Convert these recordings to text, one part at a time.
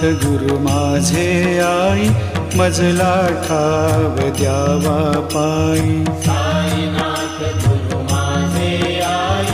गुरु माझे आई, मजला ठाव द्यावा पायी. साईनाथ गुरु माझे आई,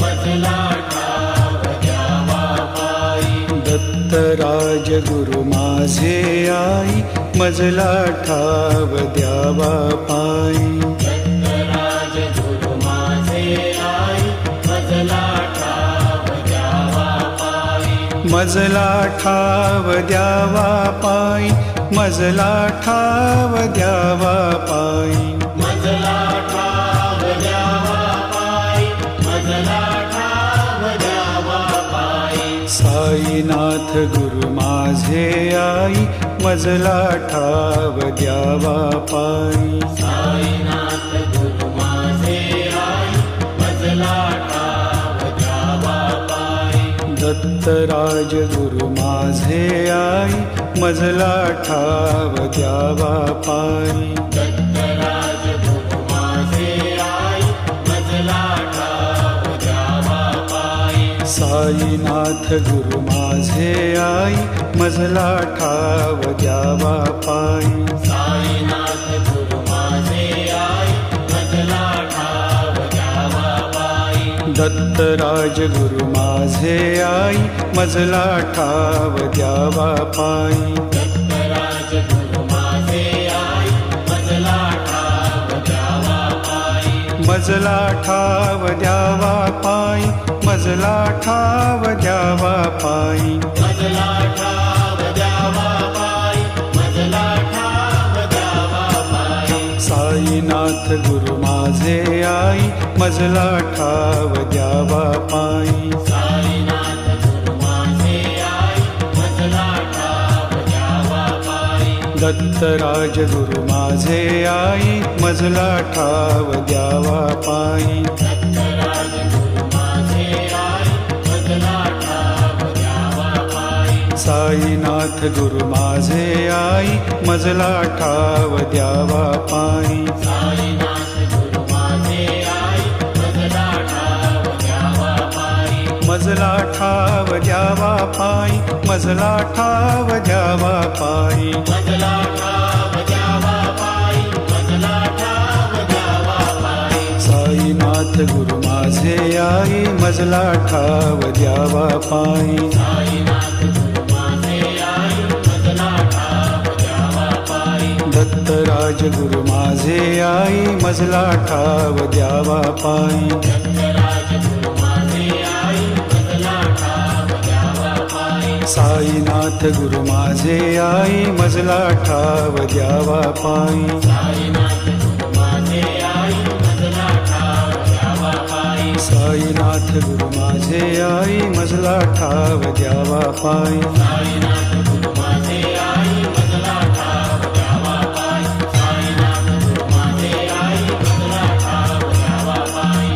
मजला ठाव द्यावा पायी. दत्तराज गुरु माझे आई, मजला ठाव द्यावा पायी. दत्तराज गुरु माझे आई, मजला ठाव द्यावा पायी. मजला ठाव द्यावा पायी, मजला ठाव द्यावा पायी. मजला ठाव द्यावा पायी, मजला ठाव द्यावा पायी. साईनाथ गुरु माझे आई, मजला ठाव द्यावा पायी. साईनाथ गुरु माझे आई, मजला ठाव द्यावा पायी. दत्तराज गुरु माझे आई, मजला ठाव द्यावा पायी. दत्तराज गुरु माझे आई, मजला ठाव द्यावा पायी. साईनाथ गुरु माझे आई, मजला ठाव द्यावा पायी. साईनाथ गुरु माझे आई, मजला ठाव द्यावा पायी. दत्तराज गुरु माझे आई, मजला ठाव द्यावा पायी. दत्तराज गुरु माझे आई, मजला ठाव द्यावा पायी. मजला ठाव द्यावा पायी, मजला ठाव द्यावा पायी. मजला ठाव द्यावा पायी, मजला ठाव द्यावा पायी. साईनाथ गुरु माझे आई, मजला ठाव द्यावा पायी. साईनाथ गुरु माझे आई, मजला ठाव द्यावा पायी. दत्तराज गुरु माझे आई, मजला ठाव द्यावा पायी. दत्तराज गुरु माझे आई, मजला ठाव द्यावा पायी. साईनाथ गुरु माझे आई, मजला ठाव द्यावा पायी. साईनाथ गुरु माझे आई, मजला ठाव द्यावा पायी. मजला ठाव द्यावा पायी, मजला ठाव द्यावा पायी. मजला ठाव द्यावा पायी, मजला ठाव द्यावा पायी. साईनाथ गुरु माझे आई, मजला ठाव द्यावा पायी. साईनाथ गुरु माझे आई, मजला ठाव द्यावा पायी. दत्तराज गुरु माझे आई, मजला ठाव द्यावा पायी. दत्तराज गुरु माझे आई, मजला ठाव द्यावा पायी. साईनाथ गुरु माझे आई, मजला ठाव द्यावा पायी. साईनाथ गुरु माझे आई, मजला ठाव द्यावा पायी. साईनाथ गुरु माझे आई, मजला ठाव द्यावा पायी. साईनाथ गुरु माझे आई, मजला ठाव द्यावा पायी. साईनाथ गुरु माझे आई, मजला ठाव द्यावा पायी.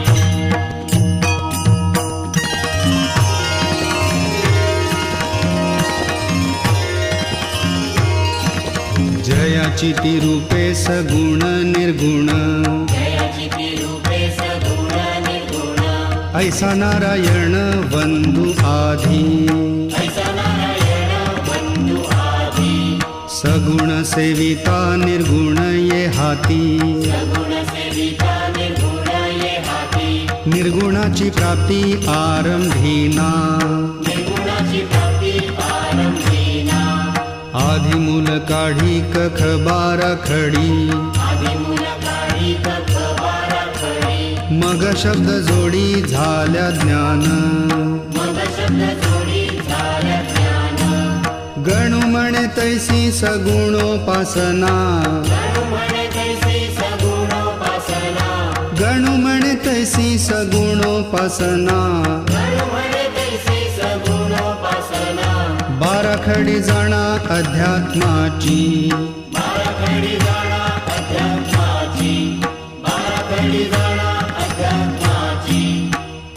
जयाची ती रूपे सगुण निर्गुण, जयाची ती रूपे सगुण निर्गुण. ऐसा नारायण बंधु आधी, ऐसा नारायण बंधु आधी. सगुण सेविता निर्गुण ये हाती. सगुण सेविता निर्गुण ये हाती. निर्गुणाची प्राप्ती आरंभीना, निर्गुणाची प्राप्ती आरंभीना. आधी मूल काढी कख बारा खडी. आदिमूल काढी कख बारा खडी. मग शब्द जोडी झाल्या ज्ञान. मग शब्द जोडी झाल्या ज्ञान. गणू म्हणे तैसी सगुणोपासना. गणु म्हणे तैसी सगुणोपासना. गणू म्हणे तैसी सगुणोपासना. गणु म्हणे तैसी सगुणोपासना. बाराखडी जाणा अध्यात्माची. बाराखडी जाणा अध्यात्माची. बाराखडी जाणा अध्यात्माची.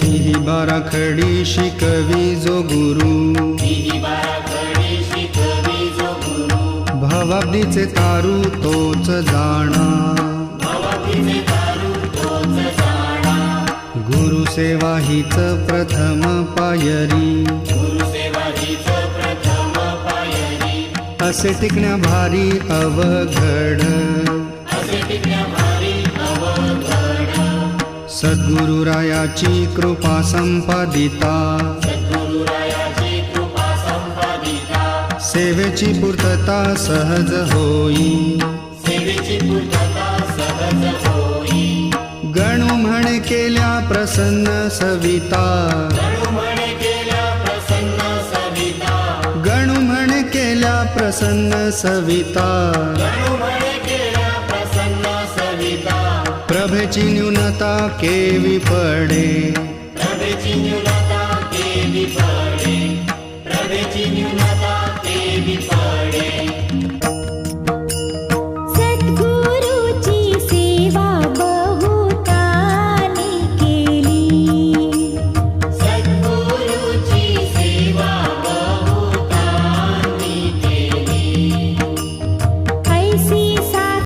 तीही बाराखडी शिकवी जो गुरु. ही बाराखडी शिकवी जो गुरु. भवाब्दीचे तारू तोच जाणा. भवाब्दीचे तारू तोच जाणा. गुरुसेवा हीच प्रथम पायरी. गुरुसेवा हीच प्रथम पायरी. असे टिकण्या भारी अवघड असे टिकण्या भारी अवघड सद्गुरुरायाची कृपा संपादिता सद्गुरुरायाची कृपा संपादिता सेवेची पूर्तता सहज होई सेवेची पूर्तता सहज होई गणू म्हणे केल्या प्रसन्न सविता गणू म्हणे केल्या प्रसन्न सविता गणू म्हणे केल्या प्रसन्न सविता गणू म्हणे केल्या प्रसन्न सविता प्रभेची न्यूनता केवी पडे प्रभेची न्यूनता केवी पडे प्रभेची न्यूनता केवी पडे